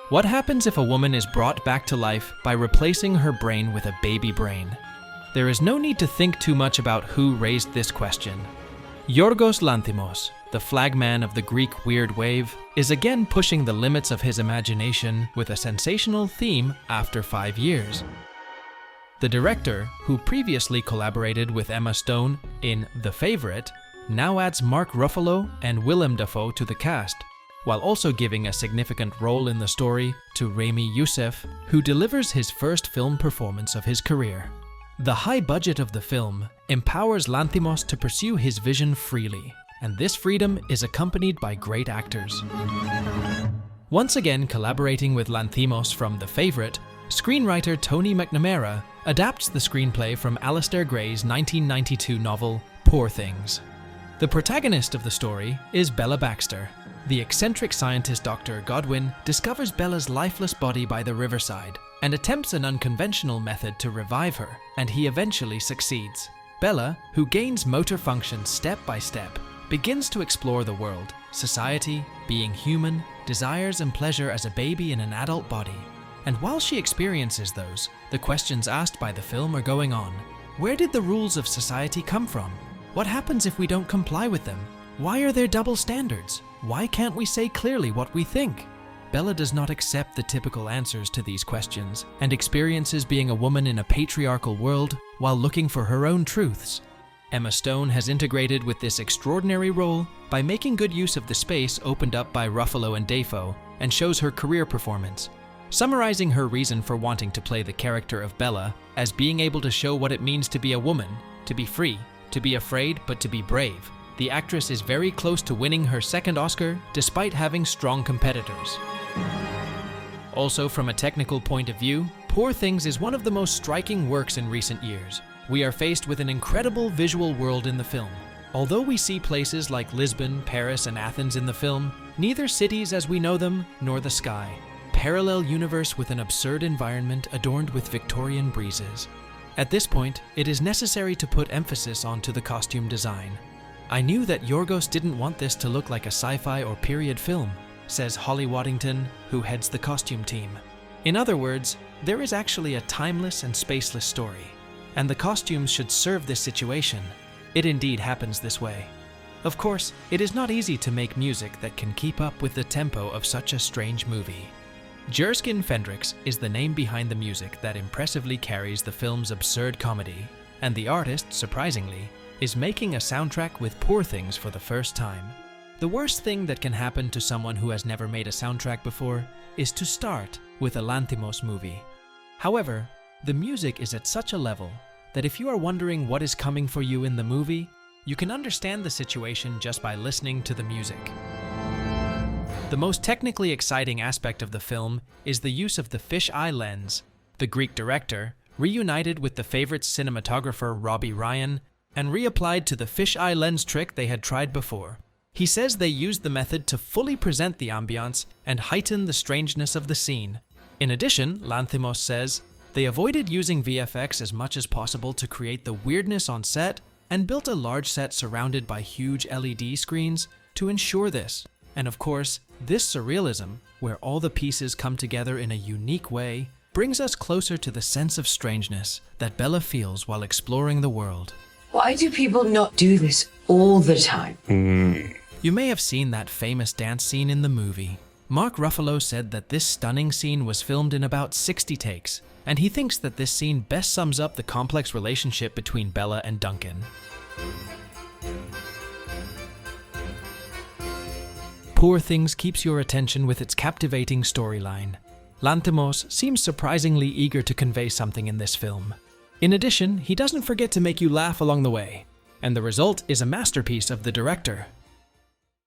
What happens if a woman is brought back to life by replacing her brain with a baby brain? There is no need to think too much about who raised this question. Yorgos Lanthimos, the flagman of the Greek Weird Wave, is again pushing the limits of his imagination with a sensational theme after 5 years. The director, who previously collaborated with Emma Stone in The Favourite, now adds Mark Ruffalo and Willem Dafoe to the cast, while also giving a significant role in the story to Rami Youssef, who delivers his first film performance of his career. The high budget of the film empowers Lanthimos to pursue his vision freely, and this freedom is accompanied by great actors. Once again collaborating with Lanthimos from The Favourite, screenwriter Tony McNamara adapts the screenplay from Alistair Gray's 1992 novel, Poor Things. The protagonist of the story is Bella Baxter. The eccentric scientist Dr. Godwin discovers Bella's lifeless body by the riverside and attempts an unconventional method to revive her, and he eventually succeeds. Bella, who gains motor functions step by step, begins to explore the world, society, being human, desires and pleasure as a baby in an adult body. And while she experiences those, the questions asked by the film are going on. Where did the rules of society come from? What happens if we don't comply with them? Why are there double standards? Why can't we say clearly what we think? Bella does not accept the typical answers to these questions and experiences being a woman in a patriarchal world while looking for her own truths. Emma Stone has integrated with this extraordinary role by making good use of the space opened up by Ruffalo and Dafoe, and shows her career performance, summarizing her reason for wanting to play the character of Bella as being able to show what it means to be a woman, to be free, to be afraid but to be brave. The actress is very close to winning her second Oscar despite having strong competitors. Also, from a technical point of view, Poor Things is one of the most striking works in recent years. We are faced with an incredible visual world in the film. Although we see places like Lisbon, Paris, and Athens in the film, neither cities as we know them nor the sky. Parallel universe with an absurd environment adorned with Victorian breezes. At this point, it is necessary to put emphasis onto the costume design. I knew that Yorgos didn't want this to look like a sci-fi or period film, says Holly Waddington, who heads the costume team. In other words, there is actually a timeless and spaceless story, and the costumes should serve this situation. It indeed happens this way. Of course, it is not easy to make music that can keep up with the tempo of such a strange movie. Jerskin Fendrix is the name behind the music that impressively carries the film's absurd comedy, and the artist, surprisingly, is making a soundtrack with Poor Things for the first time. The worst thing that can happen to someone who has never made a soundtrack before is to start with a Lanthimos movie. However, the music is at such a level that if you are wondering what is coming for you in the movie, you can understand the situation just by listening to the music. The most technically exciting aspect of the film is the use of the fisheye lens. The Greek director reunited with The Favourite's cinematographer Robbie Ryan and reapplied to the fisheye lens trick they had tried before. He says they used the method to fully present the ambiance and heighten the strangeness of the scene. In addition, Lanthimos says, they avoided using VFX as much as possible to create the weirdness on set and built a large set surrounded by huge LED screens to ensure this. And of course, this surrealism, where all the pieces come together in a unique way, brings us closer to the sense of strangeness that Bella feels while exploring the world. Why do people not do this all the time? You may have seen that famous dance scene in the movie. Mark Ruffalo said that this stunning scene was filmed in about 60 takes, and he thinks that this scene best sums up the complex relationship between Bella and Duncan. Poor Things keeps your attention with its captivating storyline. Lanthimos seems surprisingly eager to convey something in this film. In addition, he doesn't forget to make you laugh along the way, and the result is a masterpiece of the director.